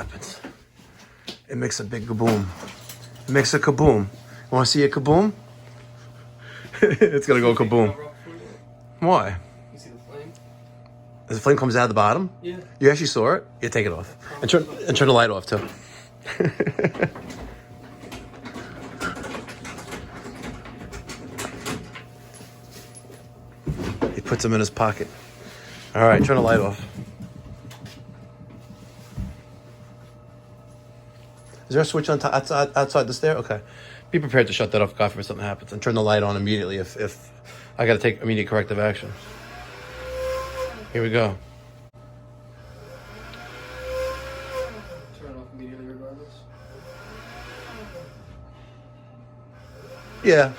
happens. It makes a big kaboom. It makes a kaboom. You want to see a kaboom? It's gonna go kaboom. Why? You see the flame? As the flame comes out of the bottom? Yeah. You actually saw it? You take it off. And turn the light off too. He puts them in his pocket. All right, turn the light off. Is there a switch on outside the stair? Okay. Be prepared to shut that off, God forbid something happens, and turn the light on immediately if I got to take immediate corrective action. Here we go. Turn it off immediately regardless. Yeah.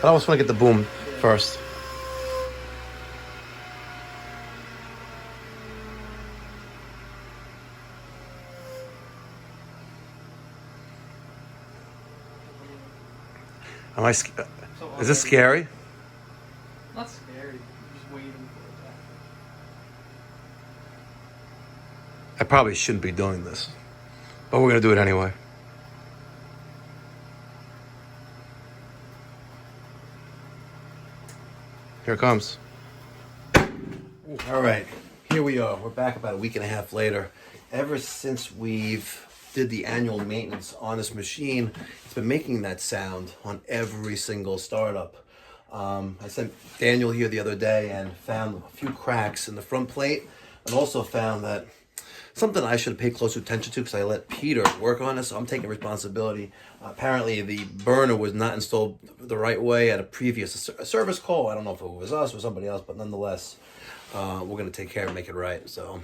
But I always want to get the boom first. Is this scary? Not scary. You're just waiting for it to happen. I probably shouldn't be doing this, but we're going to do it anyway. Here it comes. All right, here we are. We're back about a week and a half later. Ever since we've did the annual maintenance on this machine, it's been making that sound on every single startup. I sent Daniel here the other day and found a few cracks in the front plate, and also found that something I should have paid close attention to because I let Peter work on this, so I'm taking responsibility. Apparently the burner was not installed the right way at a previous service call. I don't know if it was us or somebody else, but nonetheless, we're going to take care and make it right. So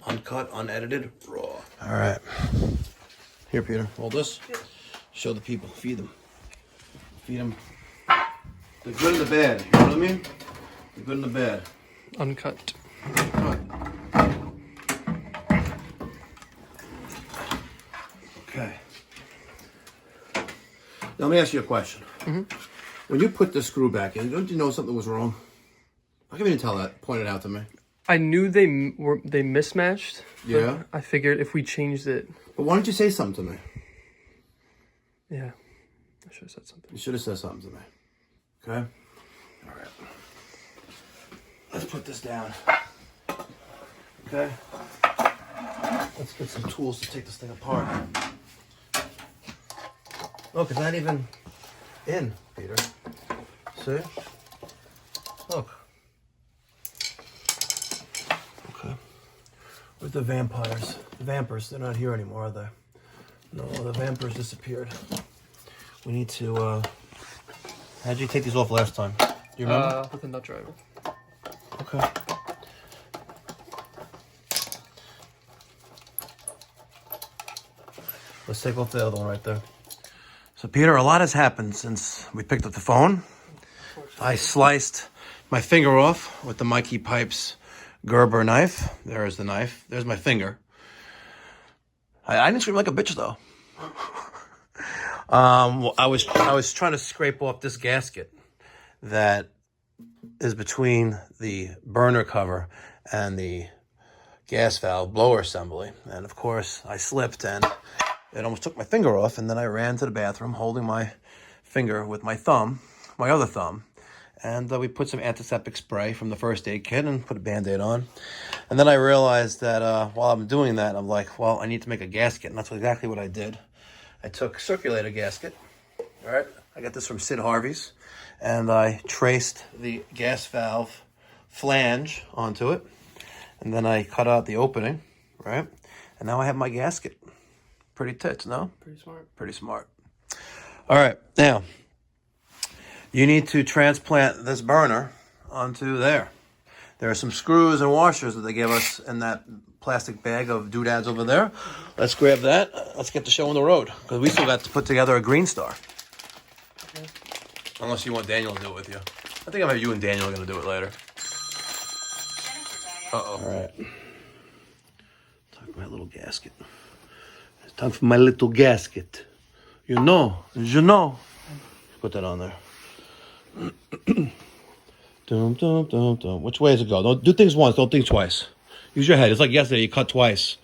uncut, unedited, raw. All right. Here, Peter, hold this. Show the people. Feed them. Feed them. The good and the bad. You know what I mean? The good and the bad. Uncut. Okay. Now, let me ask you a question. Mm-hmm. When you put the screw back in, don't you know something was wrong? How come you didn't tell that? Point it out to me. I knew they mismatched. Yeah. I figured if we changed it. But why don't you say something to me? Yeah. I should have said something. You should have said something to me. Okay? All right. Let's put this down. Okay? Let's get some tools to take this thing apart. Look, it's not even in, Peter. See? Look. Okay. Where's the vampires? The vampires, they're not here anymore, are they? No, the vampires disappeared. We need to, how'd you take these off last time? Do you remember? With a nut driver. Okay. Let's take off the other one right there. So, Peter, a lot has happened since we picked up the phone. I sliced my finger off with the Mikey Pipes Gerber knife. There's the knife. There's my finger. I didn't scream like a bitch, though. I was trying to scrape off this gasket that is between the burner cover and the gas valve blower assembly. And, of course, I slipped and it almost took my finger off, and then I ran to the bathroom holding my finger with my thumb, my other thumb, and we put some antiseptic spray from the first aid kit and put a Band-Aid on. And then I realized that while I'm doing that, I'm like, well, I need to make a gasket, and that's exactly what I did. I took circulator gasket, all right? I got this from Sid Harvey's, and I traced the gas valve flange onto it, and then I cut out the opening, right? And now I have my gasket. Pretty tits, no? Pretty smart. Pretty smart. All right, now, you need to transplant this burner onto there. There are some screws and washers that they gave us in that plastic bag of doodads over there. Let's grab that. Let's get the show on the road, because we still got to put together a green star. Okay. Unless you want Daniel to do it with you. I think you and Daniel are going to do it later. Uh-oh. All right. Talk about my little gasket. It's time for my little gasket. You know. Put that on there. Dum, dum, dum, dum. Which way does it go? Don't do things once, don't think twice. Use your head. It's like yesterday, you cut twice.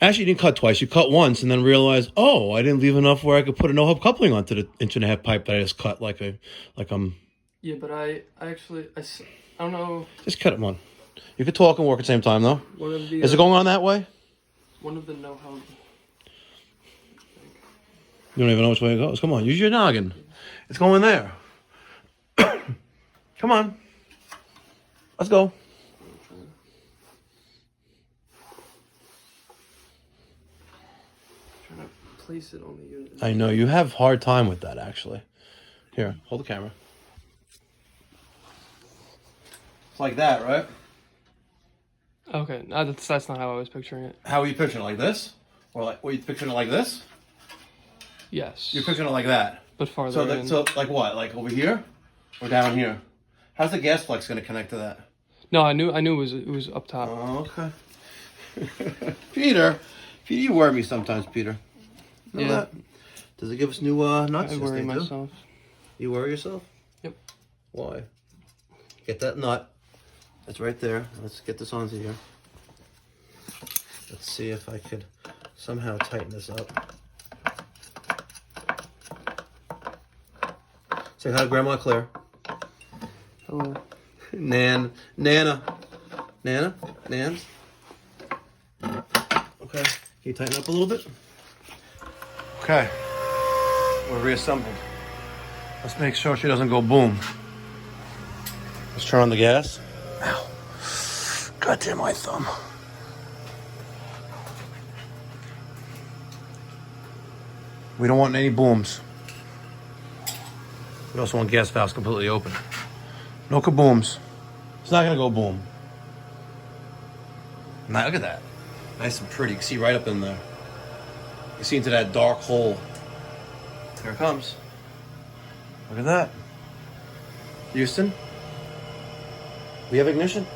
Actually, you didn't cut twice. You cut once and then realized, oh, I didn't leave enough where I could put a no-hub coupling onto the 1.5-inch pipe that I just cut like I'm... Yeah, but I don't know. Just cut it one. You could talk and work at the same time, though. One of the, Is it going on that way? One of the no-hub. You don't even know which way it goes. Come on, use your noggin. It's going there. Come on. Let's go. Trying to place it on the unit. I know, you have hard time with that, actually. Here, hold the camera. It's like that, right? Okay, no, that's not how I was picturing it. How are you picturing it? Like this? Or like, were you picturing it like this? Yes. You're picturing it like that. But farther in. So like what? Like over here? Or down here? How's the gas flex going to connect to that? No, I knew it was up top. Oh, okay. Peter, you worry me sometimes, Peter. Know Yeah. that? Does it give us new nuts? I Yes, worry they do. myself. You worry yourself? Yep. Why? Get that nut. It's right there. Let's get this onto here. Let's see if I could somehow tighten this up. Say hi to Grandma Claire. Hello. Nana. Nans. Okay. Can you tighten up a little bit? Okay. We're reassembled. Let's make sure she doesn't go boom. Let's turn on the gas. Ow. God damn my thumb. We don't want any booms. We also want gas valves completely open. No kabooms. It's not gonna go boom. Now look at that. Nice and pretty. You can see right up in there. You can see into that dark hole. Here it comes. Look at that. Houston, we have ignition.